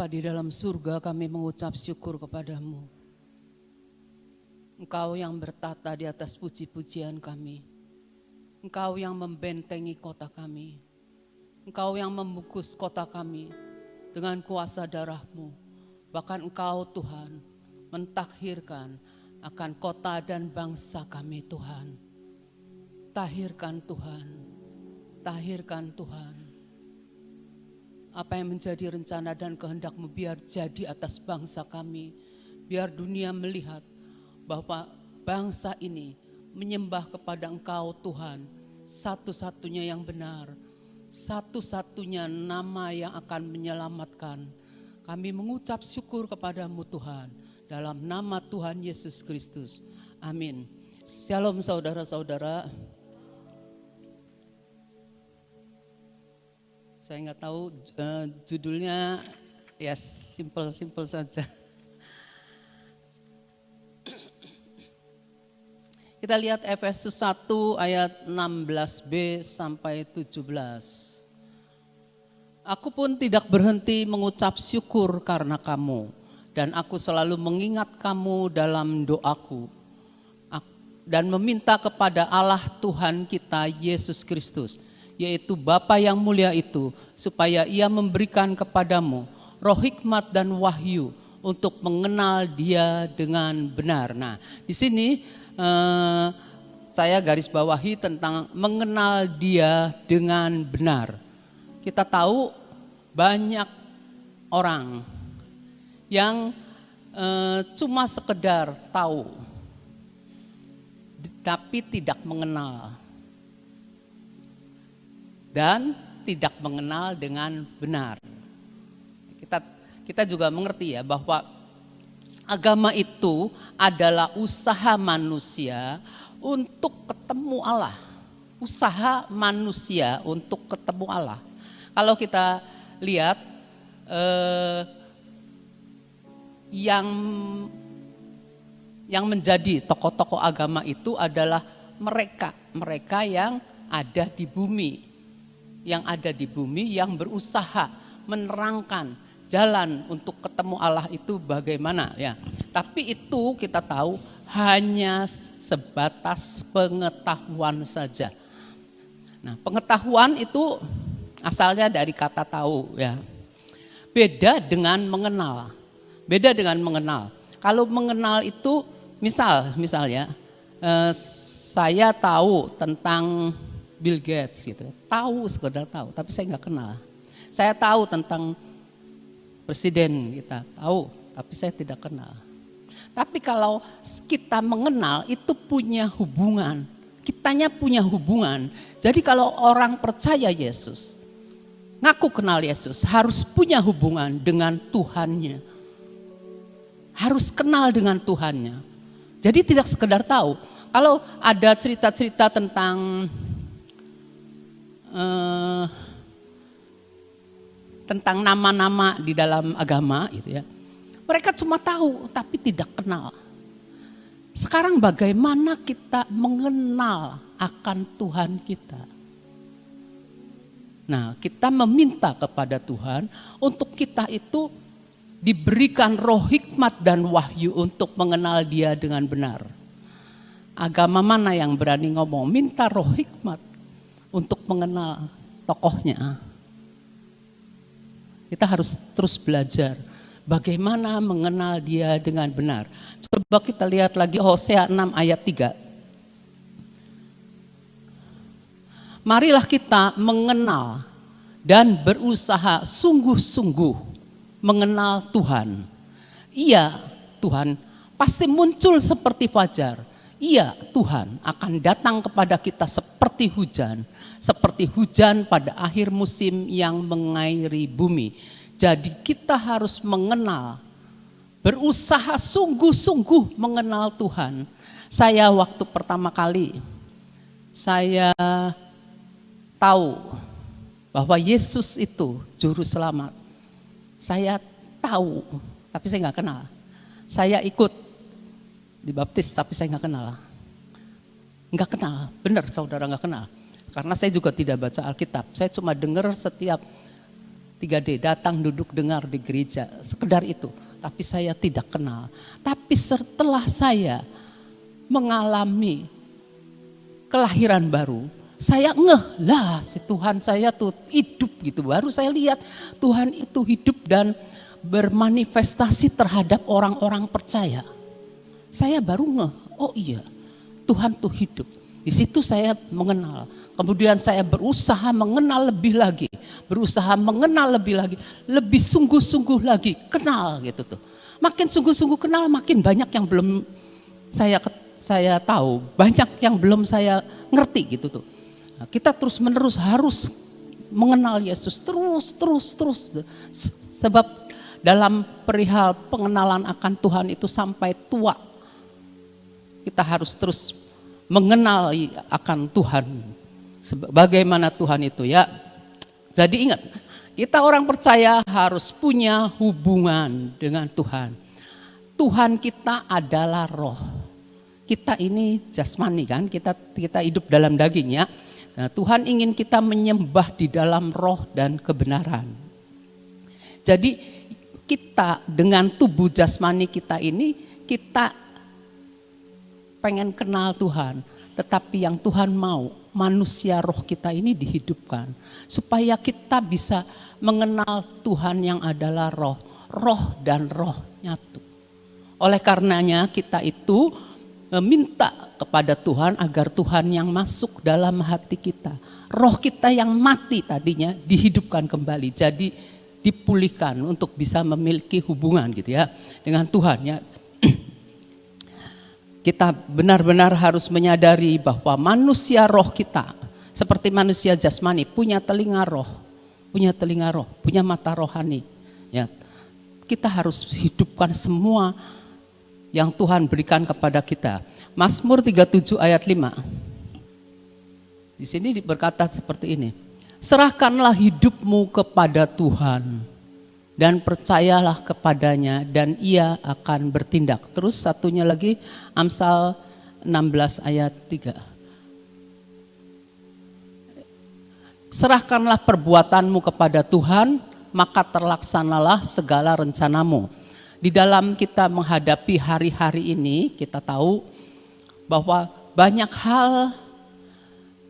Bapa di dalam surga, kami mengucap syukur kepadamu. Engkau yang bertata di atas puji-pujian kami. Engkau yang membentengi kota kami. Engkau yang membungkus kota kami dengan kuasa darah-Mu. Bahkan Engkau Tuhan mentakhirkan akan kota dan bangsa kami Tuhan. Tahirkan Tuhan, tahirkan Tuhan. Apa yang menjadi rencana dan kehendak-Mu biar jadi atas bangsa kami. Biar dunia melihat bahwa bangsa ini menyembah kepada Engkau Tuhan. Satu-satunya yang benar. Satu-satunya nama yang akan menyelamatkan. Kami mengucap syukur kepadamu Tuhan. Dalam nama Tuhan Yesus Kristus. Amin. Shalom saudara-saudara. Saya nggak tahu judulnya, ya simple saja. Kita lihat Efesus 1 ayat 16b sampai 17. Aku pun tidak berhenti mengucap syukur karena kamu, dan aku selalu mengingat kamu dalam doaku, dan meminta kepada Allah Tuhan kita Yesus Kristus, yaitu Bapa yang mulia itu, supaya Ia memberikan kepadamu roh hikmat dan wahyu untuk mengenal Dia dengan benar. Nah, di sini saya garis bawahi tentang mengenal Dia dengan benar. Kita tahu banyak orang yang cuma sekedar tahu, tapi tidak mengenal. Dan tidak mengenal dengan benar. Kita juga mengerti ya bahwa agama itu adalah usaha manusia untuk ketemu Allah. Usaha manusia untuk ketemu Allah. Kalau kita lihat yang menjadi tokoh-tokoh agama itu adalah mereka yang ada di bumi. Yang ada di bumi yang berusaha menerangkan jalan untuk ketemu Allah itu bagaimana ya. Tapi itu kita tahu hanya sebatas pengetahuan saja. Nah, pengetahuan itu asalnya dari kata tahu ya. Beda dengan mengenal. Beda dengan mengenal. Kalau mengenal itu misalnya saya tahu tentang Bill Gates gitu, tahu sekedar tahu, tapi saya nggak kenal. Saya tahu tentang presiden kita, tahu, tapi saya tidak kenal. Tapi kalau kita mengenal itu punya hubungan, kitanya punya hubungan. Jadi kalau orang percaya Yesus, ngaku kenal Yesus, harus punya hubungan dengan Tuhannya, harus kenal dengan Tuhannya. Jadi tidak sekedar tahu. Kalau ada cerita-cerita tentang nama-nama di dalam agama gitu ya. Mereka cuma tahu tapi tidak kenal. Sekarang bagaimana kita mengenal akan Tuhan kita? Nah, kita meminta kepada Tuhan untuk kita itu diberikan roh hikmat dan wahyu untuk mengenal Dia dengan benar. Agama mana yang berani ngomong minta roh hikmat untuk mengenal tokohnya? Kita harus terus belajar bagaimana mengenal Dia dengan benar. Coba kita lihat lagi Hosea 6 ayat 3. Marilah kita mengenal dan berusaha sungguh-sungguh mengenal Tuhan. Iya, Tuhan pasti muncul seperti fajar. Iya, Tuhan akan datang kepada kita seperti hujan pada akhir musim yang mengairi bumi. Jadi kita harus mengenal, berusaha sungguh-sungguh mengenal Tuhan. Saya waktu pertama kali, saya tahu bahwa Yesus itu juru selamat. Saya tahu, tapi saya nggak kenal. Saya ikut dibaptis tapi saya nggak kenal. Nggak kenal, benar saudara nggak kenal. Karena saya juga tidak baca Alkitab. Saya cuma dengar setiap 3D, datang duduk dengar di gereja, sekedar itu. Tapi saya tidak kenal. Tapi setelah saya mengalami kelahiran baru, saya ngeh lah si Tuhan saya tuh hidup gitu. Baru saya lihat Tuhan itu hidup dan bermanifestasi terhadap orang-orang percaya. Saya baru ngeh, oh iya Tuhan tuh hidup. Di situ saya mengenal. Kemudian saya berusaha mengenal lebih lagi. Berusaha mengenal lebih lagi. Lebih sungguh-sungguh lagi kenal gitu tuh. Makin sungguh-sungguh kenal makin banyak yang belum saya tahu. Banyak yang belum saya ngerti gitu tuh. Nah, kita terus menerus harus mengenal Yesus. Terus. Sebab dalam perihal pengenalan akan Tuhan itu sampai tua. Kita harus terus mengenali akan Tuhan. Bagaimana Tuhan itu ya. Jadi ingat, kita orang percaya harus punya hubungan dengan Tuhan. Tuhan kita adalah roh. Kita ini jasmani kan, kita hidup dalam daging ya. Nah, Tuhan ingin kita menyembah di dalam roh dan kebenaran. Jadi kita dengan tubuh jasmani kita ini, kita pengen kenal Tuhan. Tetapi yang Tuhan mau, manusia roh kita ini dihidupkan. Supaya kita bisa mengenal Tuhan yang adalah roh. Roh dan roh nyatu. Oleh karenanya kita itu meminta kepada Tuhan agar Tuhan yang masuk dalam hati kita. Roh kita yang mati tadinya dihidupkan kembali. Jadi dipulihkan untuk bisa memiliki hubungan gitu ya dengan Tuhan ya. Kita benar-benar harus menyadari bahwa manusia roh kita seperti manusia jasmani punya telinga roh, punya mata rohani. Ya, kita harus hidupkan semua yang Tuhan berikan kepada kita. Mazmur 37 ayat 5. Di sini berkata seperti ini. Serahkanlah hidupmu kepada Tuhan dan percayalah kepadanya dan ia akan bertindak. Terus satunya lagi Amsal 16 ayat 3. Serahkanlah perbuatanmu kepada Tuhan, maka terlaksanalah segala rencanamu. Di dalam kita menghadapi hari-hari ini, kita tahu bahwa banyak hal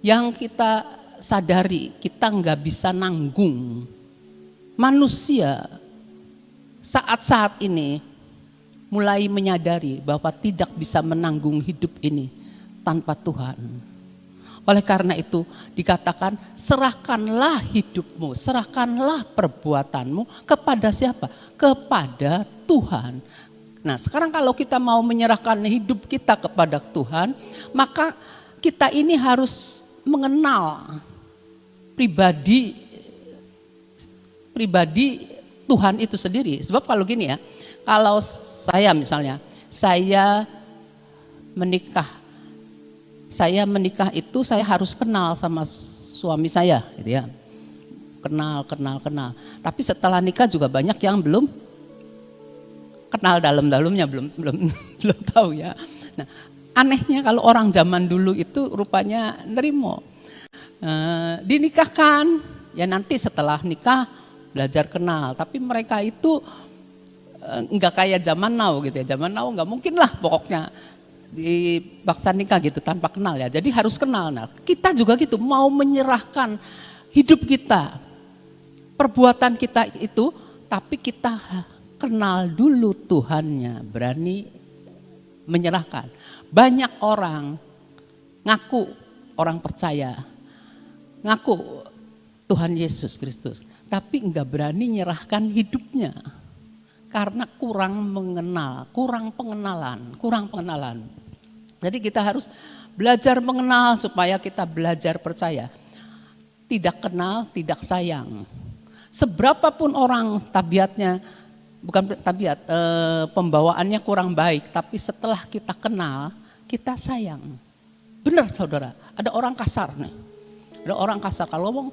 yang kita sadari, kita nggak bisa nanggung. Manusia saat-saat ini mulai menyadari bahwa tidak bisa menanggung hidup ini tanpa Tuhan. Oleh karena itu dikatakan serahkanlah hidupmu, serahkanlah perbuatanmu kepada siapa? Kepada Tuhan. Nah sekarang kalau kita mau menyerahkan hidup kita kepada Tuhan, maka kita ini harus mengenal pribadi Tuhan itu sendiri. Sebab kalau gini ya, kalau saya misalnya, saya menikah itu saya harus kenal sama suami saya gitu ya. Kenal. Tapi setelah nikah juga banyak yang belum kenal dalam-dalamnya, belum tahu ya. Nah, anehnya kalau orang zaman dulu itu rupanya nerimo. Dinikahkan, ya nanti setelah nikah belajar kenal, tapi mereka itu enggak kayak zaman now gitu ya. Zaman now enggak mungkin lah pokoknya dipaksa nikah gitu tanpa kenal ya. Jadi harus kenal. Nah, kita juga gitu mau menyerahkan hidup kita, perbuatan kita itu, tapi kita kenal dulu Tuhannya, berani menyerahkan. Banyak orang ngaku orang percaya, ngaku Tuhan Yesus Kristus, tapi enggak berani menyerahkan hidupnya karena kurang mengenal, kurang pengenalan. Jadi kita harus belajar mengenal supaya kita belajar percaya. Tidak kenal, tidak sayang. Seberapapun orang tabiatnya, pembawaannya kurang baik, tapi setelah kita kenal, kita sayang. Benar saudara, ada orang kasar nih. Ada orang kasar kalau ngomong,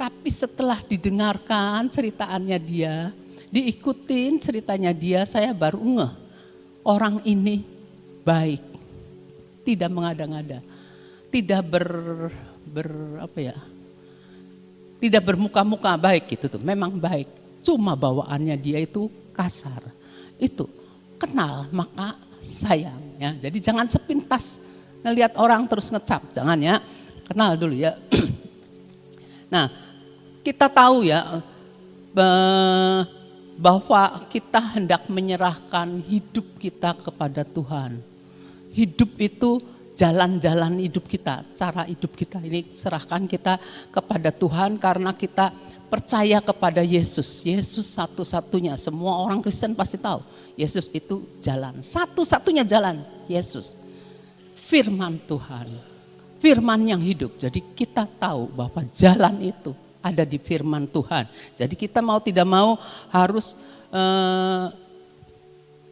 tapi setelah didengarkan ceritaannya dia, diikutin ceritanya dia, saya baru ngeh. Orang ini baik, tidak mengada-ngada, tidak tidak bermuka-muka baik gitu tuh, memang baik. Cuma bawaannya dia itu kasar. Itu kenal maka sayang ya. Jadi jangan sepintas ngelihat orang terus ngecap, jangan ya. Kenal dulu ya. Nah, kita tahu ya bahwa kita hendak menyerahkan hidup kita kepada Tuhan. Hidup itu jalan-jalan hidup kita, cara hidup kita ini serahkan kita kepada Tuhan karena kita percaya kepada Yesus. Yesus satu-satunya, semua orang Kristen pasti tahu. Yesus itu jalan, satu-satunya jalan, Yesus. Firman Tuhan, firman yang hidup. Jadi kita tahu bahwa jalan itu ada di firman Tuhan. Jadi kita mau tidak mau harus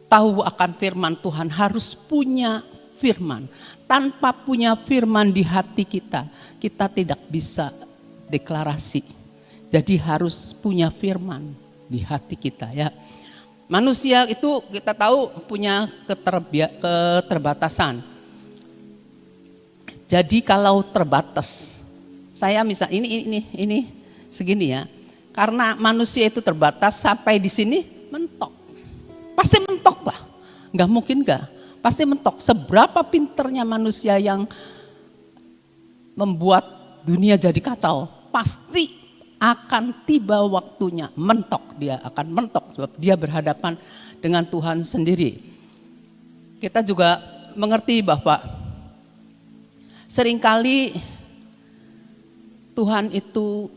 tahu akan firman Tuhan, harus punya firman. Tanpa punya firman di hati kita, kita tidak bisa deklarasi. Jadi harus punya firman di hati kita ya. Manusia itu kita tahu punya keterbatasan. Jadi kalau terbatas, saya misal ini segini ya. Karena manusia itu terbatas sampai di sini mentok. Pasti mentok lah. Enggak mungkin enggak. Pasti mentok. Seberapa pinternya manusia yang membuat dunia jadi kacau, pasti akan tiba waktunya mentok. Dia akan mentok sebab dia berhadapan dengan Tuhan sendiri. Kita juga mengerti bahwa seringkali Tuhan itu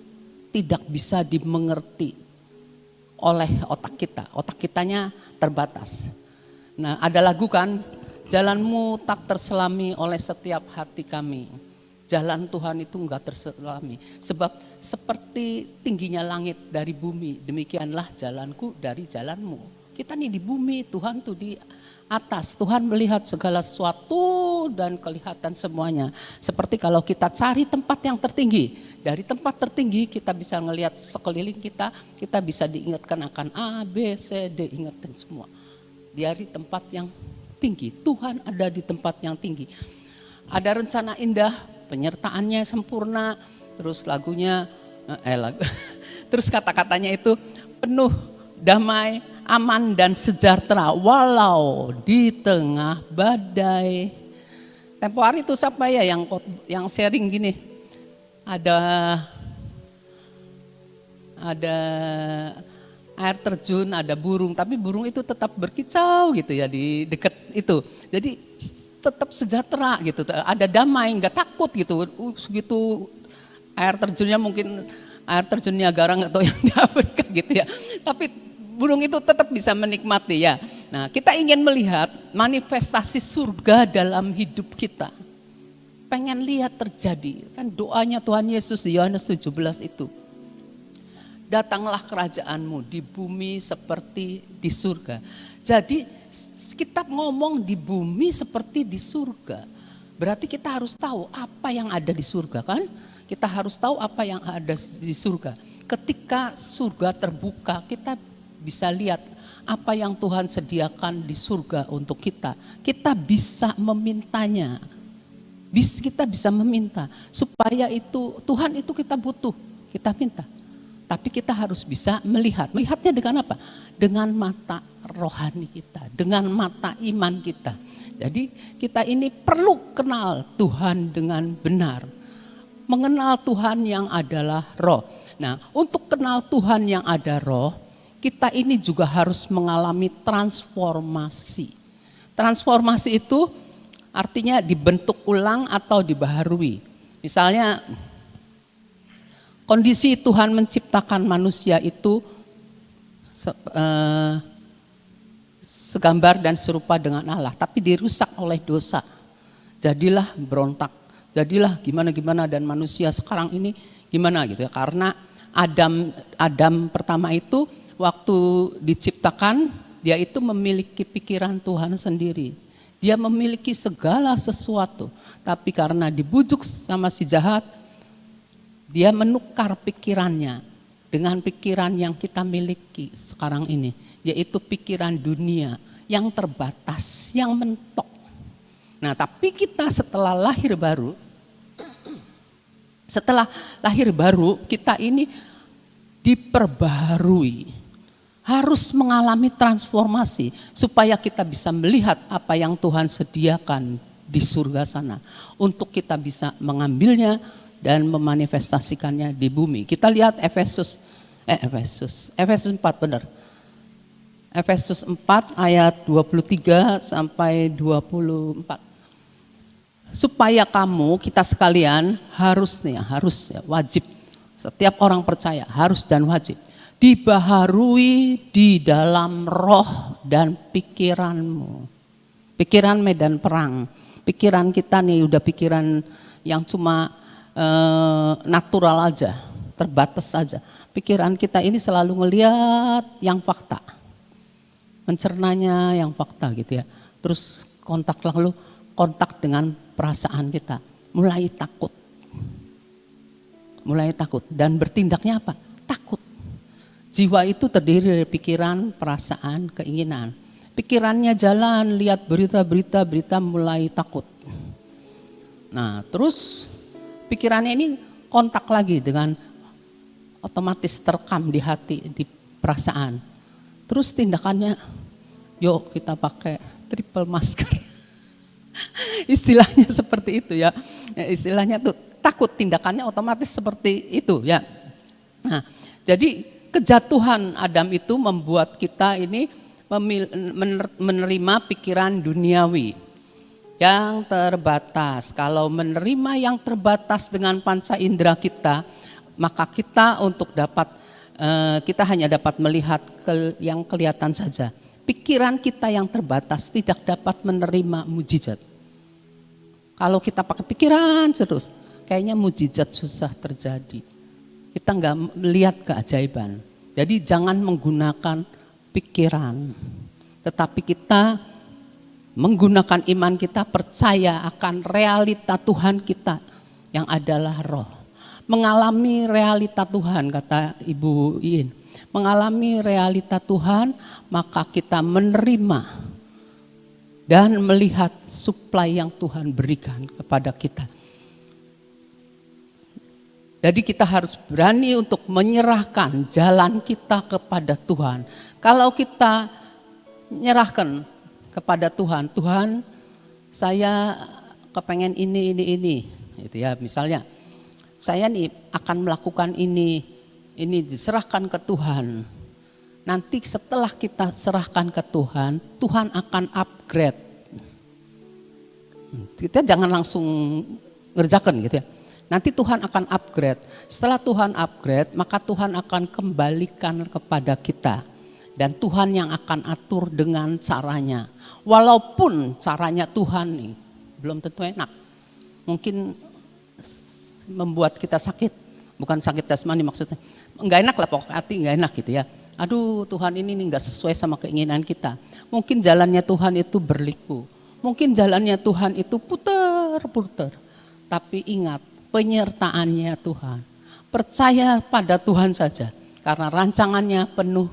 tidak bisa dimengerti oleh otak kita. Otak kitanya terbatas. Nah, ada lagu kan, jalanmu tak terselami oleh setiap hati kami. Jalan Tuhan itu enggak terselami. Sebab seperti tingginya langit dari bumi, demikianlah jalanku dari jalanmu. Kita nih di bumi, Tuhan tuh di atas. Tuhan melihat segala sesuatu dan kelihatan semuanya. Seperti kalau kita cari tempat yang tertinggi. Dari tempat tertinggi kita bisa ngelihat sekeliling kita bisa diingatkan akan A, B, C, D, ingetin semua. Dari tempat yang tinggi, Tuhan ada di tempat yang tinggi. Ada rencana indah, penyertaannya sempurna, terus lagunya, terus kata-katanya itu penuh damai, aman dan sejahtera walau di tengah badai. Tempo hari itu siapa ya yang sharing gini, ada air terjun, ada burung, tapi burung itu tetap berkicau gitu ya di dekat itu. Jadi tetap sejahtera gitu, ada damai, nggak takut gitu. Segitu air terjunnya mungkin air terjun Niagara nggak tahu yang di Afrika gitu ya. Tapi burung itu tetap bisa menikmati ya. Nah, kita ingin melihat manifestasi surga dalam hidup kita. Pengen lihat terjadi. Kan doanya Tuhan Yesus di Yohanes 17 itu. Datanglah kerajaanmu di bumi seperti di surga. Jadi kita ngomong di bumi seperti di surga. Berarti kita harus tahu apa yang ada di surga kan? Kita harus tahu apa yang ada di surga. Ketika surga terbuka, kita bisa lihat apa yang Tuhan sediakan di surga untuk kita. Kita bisa memintanya. Kita bisa meminta supaya itu Tuhan itu kita butuh, kita minta. Tapi kita harus bisa melihat. Melihatnya dengan apa? Dengan mata rohani kita, dengan mata iman kita. Jadi kita ini perlu kenal Tuhan dengan benar. Mengenal Tuhan yang adalah roh. Nah, untuk kenal Tuhan yang ada roh, kita ini juga harus mengalami transformasi. Transformasi itu artinya dibentuk ulang atau dibaharui. Misalnya kondisi Tuhan menciptakan manusia itu segambar dan serupa dengan Allah, tapi dirusak oleh dosa. Jadilah berontak, jadilah gimana-gimana dan manusia sekarang ini gimana gitu ya. Karena Adam pertama itu waktu diciptakan, dia itu memiliki pikiran Tuhan sendiri. Dia memiliki segala sesuatu, tapi karena dibujuk sama si jahat, dia menukar pikirannya dengan pikiran yang kita miliki sekarang ini, yaitu pikiran dunia yang terbatas, yang mentok. Nah, tapi kita setelah lahir baru, Setelah lahir baru, kita ini diperbarui, harus mengalami transformasi supaya kita bisa melihat apa yang Tuhan sediakan di surga sana, untuk kita bisa mengambilnya dan memanifestasikannya di bumi. Kita lihat Efesus 4 benar. Efesus 4 ayat 23 sampai 24. Supaya kamu, kita sekalian harus wajib, setiap orang percaya harus dan wajib dibaharui di dalam roh dan pikiranmu. Pikiran medan perang. Pikiran kita nih udah pikiran yang cuma natural aja, terbatas saja. Pikiran kita ini selalu ngelihat yang fakta, mencernanya yang fakta gitu ya. Terus kontak dengan perasaan kita, mulai takut dan bertindaknya apa? Takut. Jiwa itu terdiri dari pikiran, perasaan, keinginan. Pikirannya jalan, lihat berita, mulai takut. Nah, terus pikirannya ini kontak lagi dengan otomatis terekam di hati, di perasaan. Terus tindakannya, yuk kita pakai triple masker. Istilahnya seperti itu ya. Istilahnya tuh takut, tindakannya otomatis seperti itu ya. Nah, jadi kejatuhan Adam itu membuat kita ini menerima pikiran duniawi yang terbatas. Kalau menerima yang terbatas dengan panca indera kita, maka kita kita hanya dapat melihat yang kelihatan saja. Pikiran kita yang terbatas tidak dapat menerima mujizat. Kalau kita pakai pikiran terus, kayaknya mujizat susah terjadi. Kita nggak melihat keajaiban. Jadi jangan menggunakan pikiran, tetapi kita menggunakan iman kita, percaya akan realita Tuhan kita yang adalah roh. Mengalami realita Tuhan, kata Ibu Iin, mengalami realita Tuhan, maka kita menerima dan melihat suplai yang Tuhan berikan kepada kita. Jadi kita harus berani untuk menyerahkan jalan kita kepada Tuhan. Kalau kita menyerahkan kepada Tuhan, Tuhan saya kepengen ini, gitu ya. Misalnya saya nih akan melakukan ini diserahkan ke Tuhan. Nanti setelah kita serahkan ke Tuhan, Tuhan akan upgrade. Kita jangan langsung ngerjakan gitu ya. Nanti Tuhan akan upgrade. Setelah Tuhan upgrade, maka Tuhan akan kembalikan kepada kita. Dan Tuhan yang akan atur dengan caranya. Walaupun caranya Tuhan nih belum tentu enak. Mungkin membuat kita sakit. Bukan sakit jasmani maksudnya. Enggak enak lah pokoknya, hati enggak enak gitu ya. Aduh Tuhan ini enggak sesuai sama keinginan kita. Mungkin jalannya Tuhan itu berliku. Mungkin jalannya Tuhan itu putar-putar. Tapi ingat, penyertaannya Tuhan. Percaya pada Tuhan saja. Karena rancangannya penuh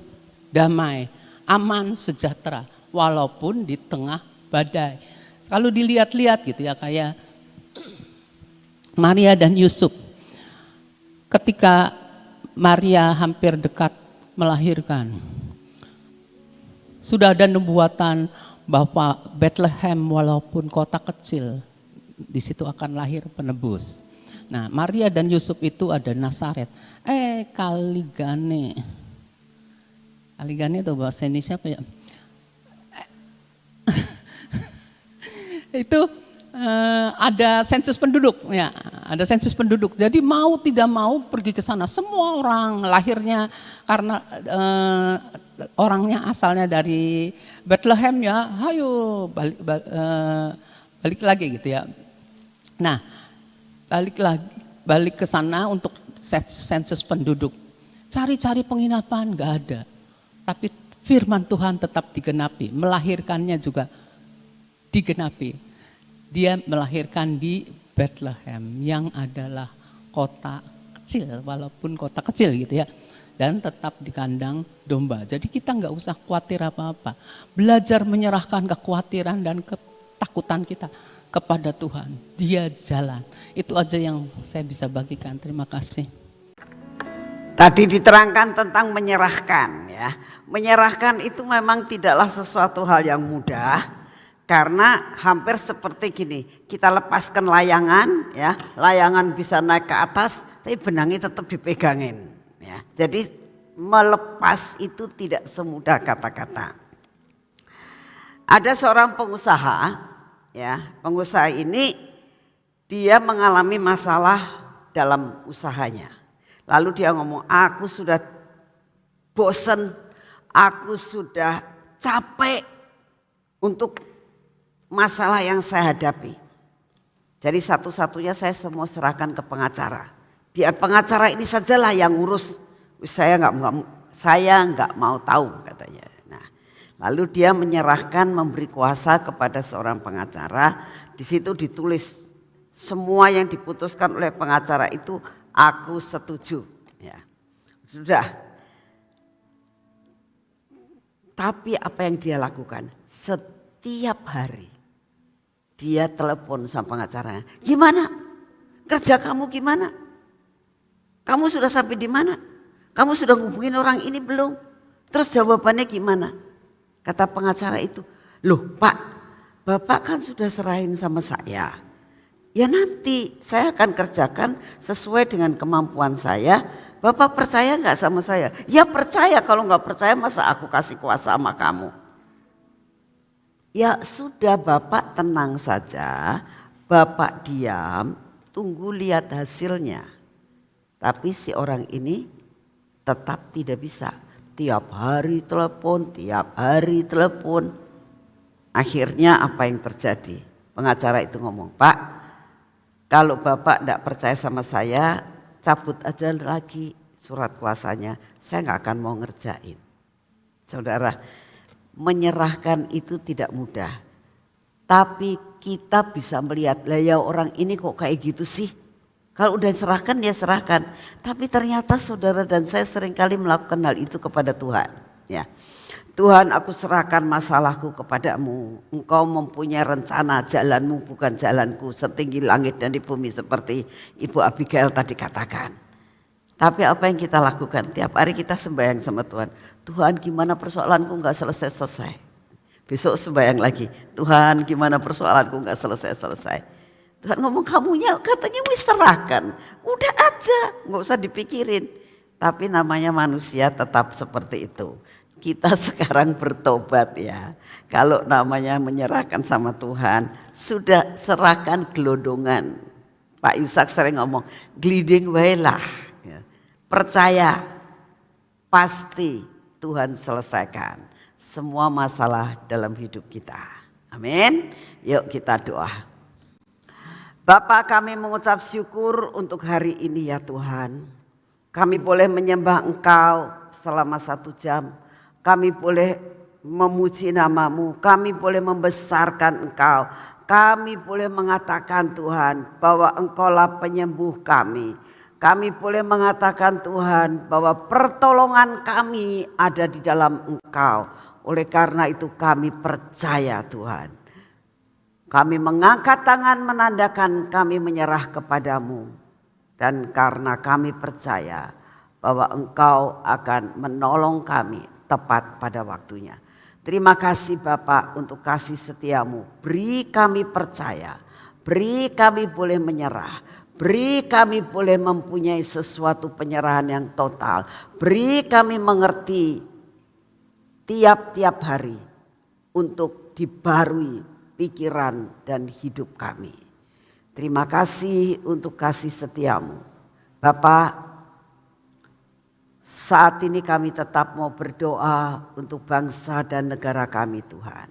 damai, aman, sejahtera. Walaupun di tengah badai. Kalau dilihat-lihat gitu ya, kayak Maria dan Yusuf. Ketika Maria hampir dekat melahirkan, sudah ada nubuatan bahwa Bethlehem walaupun kota kecil, di situ akan lahir penebus. Nah, Maria dan Yusuf itu ada Nazaret. Kaligane itu bahasa Indonesia apa ya? Itu ada sensus penduduk ya, ada sensus penduduk. Jadi mau tidak mau pergi ke sana. Semua orang lahirnya karena orangnya asalnya dari Bethlehem ya, ayo balik lagi gitu ya. Nah, balik ke sana untuk sensus penduduk. Cari-cari penginapan enggak ada. Tapi firman Tuhan tetap digenapi, melahirkannya juga digenapi. Dia melahirkan di Bethlehem yang adalah kota kecil, walaupun kota kecil gitu ya. Dan tetap di kandang domba. Jadi kita enggak usah khawatir apa-apa. Belajar menyerahkan kekhawatiran dan ketakutan kita kepada Tuhan. Dia jalan. Itu aja yang saya bisa bagikan. Terima kasih. Tadi diterangkan tentang menyerahkan ya. Menyerahkan itu memang tidaklah sesuatu hal yang mudah. Karena hampir seperti gini, kita lepaskan layangan ya. Layangan bisa naik ke atas tapi benangnya tetap dipegangin ya. Jadi melepas itu tidak semudah kata-kata. Ada seorang pengusaha, ya, pengusaha ini dia mengalami masalah dalam usahanya. Lalu dia ngomong, aku sudah bosan, aku sudah capek untuk masalah yang saya hadapi. Jadi satu-satunya saya semua serahkan ke pengacara. Biar pengacara ini sajalah yang ngurus. Saya nggak mau tahu katanya. Nah, lalu dia menyerahkan memberi kuasa kepada seorang pengacara. Di situ ditulis semua yang diputuskan oleh pengacara itu aku setuju. Ya, sudah. Tapi apa yang dia lakukan? Setiap hari dia telepon sama pengacaranya. Gimana? Kerja kamu gimana? Kamu sudah sampai di mana? Kamu sudah hubungin orang ini belum? Terus jawabannya gimana? Kata pengacara itu, loh Pak, Bapak kan sudah serahin sama saya. Ya nanti saya akan kerjakan sesuai dengan kemampuan saya. Bapak percaya nggak sama saya? Ya percaya, kalau nggak percaya masa aku kasih kuasa sama kamu? Ya sudah Bapak tenang saja, Bapak diam, tunggu lihat hasilnya. Tapi si orang ini tetap tidak bisa. Tiap hari telepon, tiap hari telepon. Akhirnya apa yang terjadi? Pengacara itu ngomong, Pak, kalau Bapak tidak percaya sama saya, cabut aja lagi surat kuasanya. Saya nggak akan mau ngerjain. Saudara, menyerahkan itu tidak mudah. Tapi kita bisa melihat, lah ya orang ini kok kayak gitu sih. Kalau udah serahkan ya serahkan. Tapi ternyata saudara dan saya seringkali melakukan hal itu kepada Tuhan. Ya, Tuhan aku serahkan masalahku kepadamu. Engkau mempunyai rencana, jalanmu bukan jalanku. Setinggi langit dan di bumi seperti Ibu Abigail tadi katakan. Tapi apa yang kita lakukan? Tiap hari kita sembahyang sama Tuhan. Tuhan gimana persoalanku gak selesai-selesai. Besok sembahyang lagi. Tuhan gimana persoalanku gak selesai-selesai. Tuhan ngomong kamunya katanya wis serahkan. Udah aja, gak usah dipikirin. Tapi namanya manusia tetap seperti itu. Kita sekarang bertobat ya. Kalau namanya menyerahkan sama Tuhan, sudah serahkan gelodongan. Pak Yusak sering ngomong, gliding wae lah. Ya. Percaya, pasti Tuhan selesaikan semua masalah dalam hidup kita. Amin. Yuk kita doa. Bapak, kami mengucap syukur untuk hari ini ya Tuhan. Kami boleh menyembah Engkau selama 1 jam. Kami boleh memuji namamu. Kami boleh membesarkan Engkau. Kami boleh mengatakan Tuhan bahwa Engkaulah penyembuh kami. Kami boleh mengatakan Tuhan bahwa pertolongan kami ada di dalam Engkau. Oleh karena itu kami percaya Tuhan. Kami mengangkat tangan menandakan kami menyerah kepadamu. Dan karena kami percaya bahwa Engkau akan menolong kami tepat pada waktunya. Terima kasih Bapak untuk kasih setiamu. Beri kami percaya, beri kami boleh menyerah. Beri kami boleh mempunyai sesuatu penyerahan yang total. Beri kami mengerti tiap-tiap hari untuk dibarui pikiran dan hidup kami. Terima kasih untuk kasih setiamu. Bapak, saat ini kami tetap mau berdoa untuk bangsa dan negara kami Tuhan.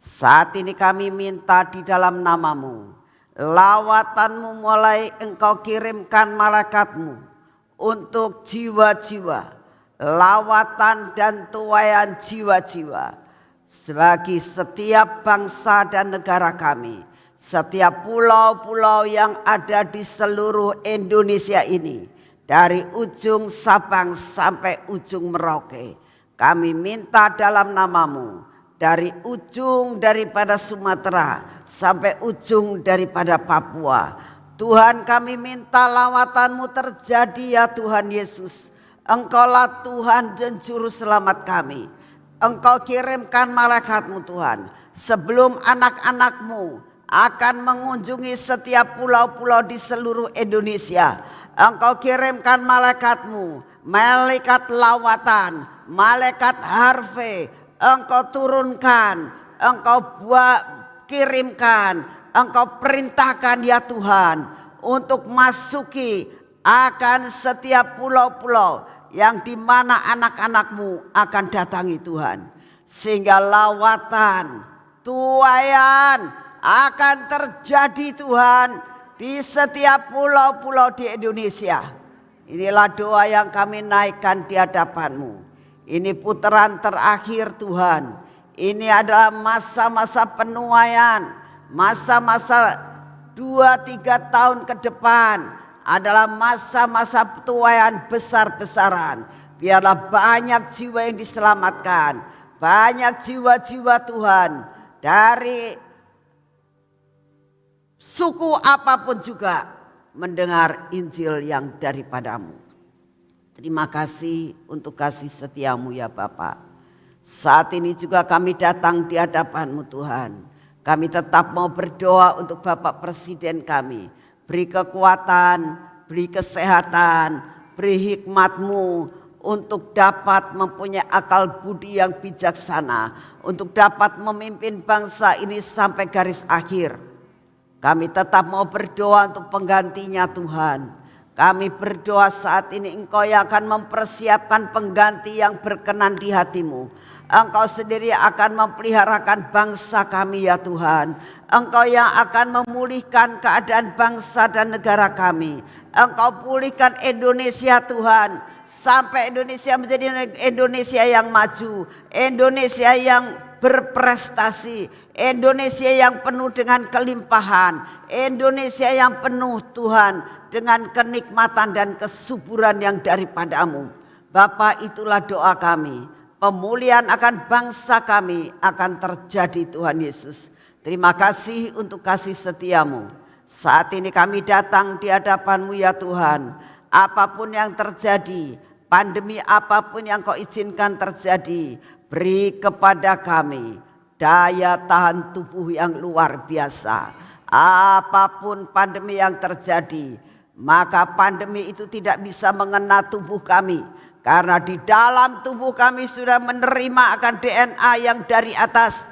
Saat ini kami minta di dalam namamu, lawatanmu mulai Engkau kirimkan malaikatmu untuk jiwa-jiwa, lawatan dan tuaian jiwa-jiwa. Bagi setiap bangsa dan negara kami, setiap pulau-pulau yang ada di seluruh Indonesia ini, dari ujung Sabang sampai ujung Merauke, kami minta dalam namamu, dari ujung daripada Sumatera sampai ujung daripada Papua. Tuhan, kami minta lawatan-Mu terjadi ya Tuhan Yesus. Engkaulah Tuhan dan Juru Selamat kami. Engkau kirimkan malaikat-Mu Tuhan, sebelum anak-anak-Mu akan mengunjungi setiap pulau-pulau di seluruh Indonesia. Engkau kirimkan malaikat-Mu, malaikat lawatan, malaikat harve. Engkau turunkan, Engkau kirimkan, Engkau perintahkan ya Tuhan, untuk masuki akan setiap pulau-pulau yang di mana anak-anak-Mu akan datangi Tuhan. Sehingga lawatan, tuaian akan terjadi Tuhan di setiap pulau-pulau di Indonesia. Inilah doa yang kami naikkan di hadapan-Mu. Ini putaran terakhir Tuhan. Ini adalah masa-masa penuaian, masa-masa 2-3 tahun ke depan adalah masa-masa tuaian besar-besaran. Biarlah banyak jiwa yang diselamatkan, banyak jiwa-jiwa Tuhan dari suku apapun juga mendengar Injil yang daripada-Mu. Terima kasih untuk kasih setia-Mu ya Bapa. Saat ini juga kami datang di hadapan-Mu Tuhan. Kami tetap mau berdoa untuk Bapak Presiden kami. Beri kekuatan, beri kesehatan, beri hikmat-Mu untuk dapat mempunyai akal budi yang bijaksana, untuk dapat memimpin bangsa ini sampai garis akhir. Kami tetap mau berdoa untuk penggantinya Tuhan. Kami berdoa saat ini Engkau yang akan mempersiapkan pengganti yang berkenan di hati-Mu. Engkau sendiri akan memeliharakan bangsa kami ya Tuhan. Engkau yang akan memulihkan keadaan bangsa dan negara kami. Engkau pulihkan Indonesia Tuhan, sampai Indonesia menjadi Indonesia yang maju, Indonesia yang berprestasi, Indonesia yang penuh dengan kelimpahan, Indonesia yang penuh Tuhan dengan kenikmatan dan kesuburan yang daripada-Mu. Bapa, itulah doa kami. Pemulihan akan bangsa kami akan terjadi Tuhan Yesus. Terima kasih untuk kasih setia-Mu. Saat ini kami datang di hadapan-Mu ya Tuhan. Apapun yang terjadi, pandemi apapun yang Kau izinkan terjadi, beri kepada kami daya tahan tubuh yang luar biasa. Apapun pandemi yang terjadi, maka pandemi itu tidak bisa mengena tubuh kami. Karena di dalam tubuh kami sudah menerima akan DNA yang dari atas.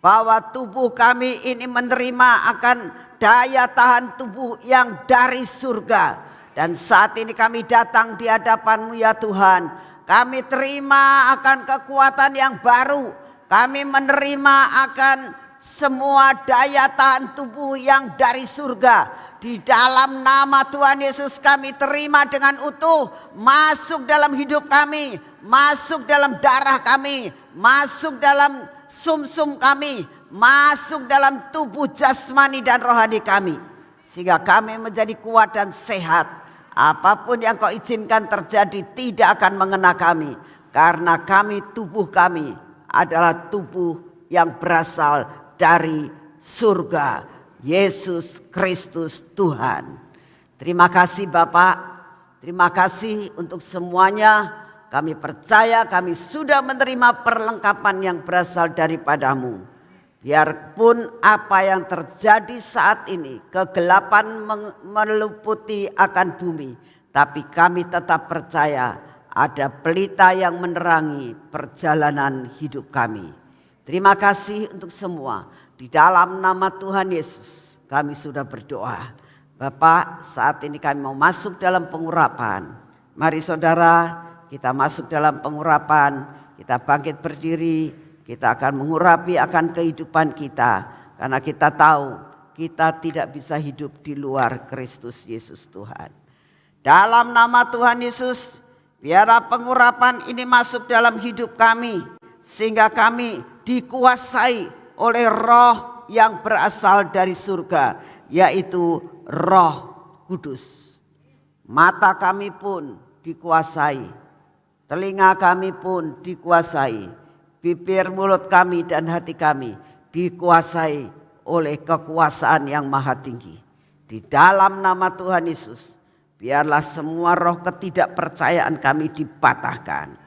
Bahwa tubuh kami ini menerima akan daya tahan tubuh yang dari surga. Dan saat ini kami datang di hadapan-Mu ya Tuhan. Kami terima akan kekuatan yang baru. Kami menerima akan semua daya tahan tubuh yang dari surga. Di dalam nama Tuhan Yesus kami terima dengan utuh. Masuk dalam hidup kami. Masuk dalam darah kami. Masuk dalam sumsum kami. Masuk dalam tubuh jasmani dan rohani kami. Sehingga kami menjadi kuat dan sehat. Apapun yang Kau izinkan terjadi tidak akan mengena kami. Karena kami, tubuh kami adalah tubuh yang berasal dari surga. Yesus Kristus Tuhan. Terima kasih Bapak. Terima kasih untuk semuanya. Kami percaya kami sudah menerima perlengkapan yang berasal daripada-Mu. Biarpun apa yang terjadi saat ini, kegelapan meliputi akan bumi. Tapi kami tetap percaya ada pelita yang menerangi perjalanan hidup kami. Terima kasih untuk semua. Di dalam nama Tuhan Yesus kami sudah berdoa. Bapak, saat ini kami mau masuk dalam pengurapan. Mari saudara, kita masuk dalam pengurapan. Kita bangkit berdiri. Kita akan mengurapi akan kehidupan kita. Karena kita tahu kita tidak bisa hidup di luar Kristus Yesus Tuhan. Dalam nama Tuhan Yesus, biarlah pengurapan ini masuk dalam hidup kami. Sehingga kami dikuasai oleh roh yang berasal dari surga, yaitu Roh Kudus. Mata kami pun dikuasai, telinga kami pun dikuasai, bibir mulut kami dan hati kami dikuasai oleh kekuasaan yang maha tinggi. Di dalam nama Tuhan Yesus, biarlah semua roh ketidakpercayaan kami dipatahkan.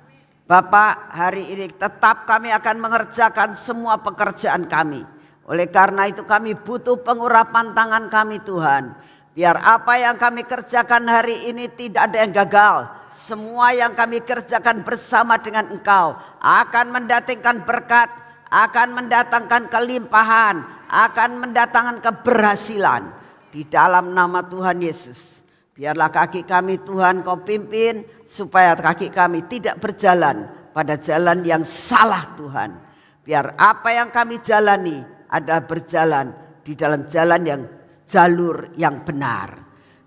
Bapak, hari ini tetap kami akan mengerjakan semua pekerjaan kami. Oleh karena itu kami butuh pengurapan tangan kami Tuhan. Biar apa yang kami kerjakan hari ini tidak ada yang gagal. Semua yang kami kerjakan bersama dengan Engkau akan mendatangkan berkat, akan mendatangkan kelimpahan, akan mendatangkan keberhasilan. Di dalam nama Tuhan Yesus. Biarlah kaki kami Tuhan Kau pimpin supaya kaki kami tidak berjalan pada jalan yang salah Tuhan. Biar apa yang kami jalani adalah berjalan di dalam jalan yang jalur yang benar.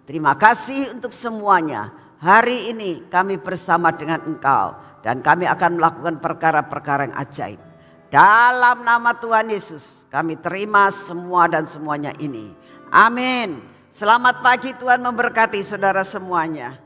Terima kasih untuk semuanya. Hari ini kami bersama dengan Engkau dan kami akan melakukan perkara-perkara yang ajaib. Dalam nama Tuhan Yesus kami terima semua dan semuanya ini. Amin. Selamat pagi, Tuhan memberkati saudara semuanya.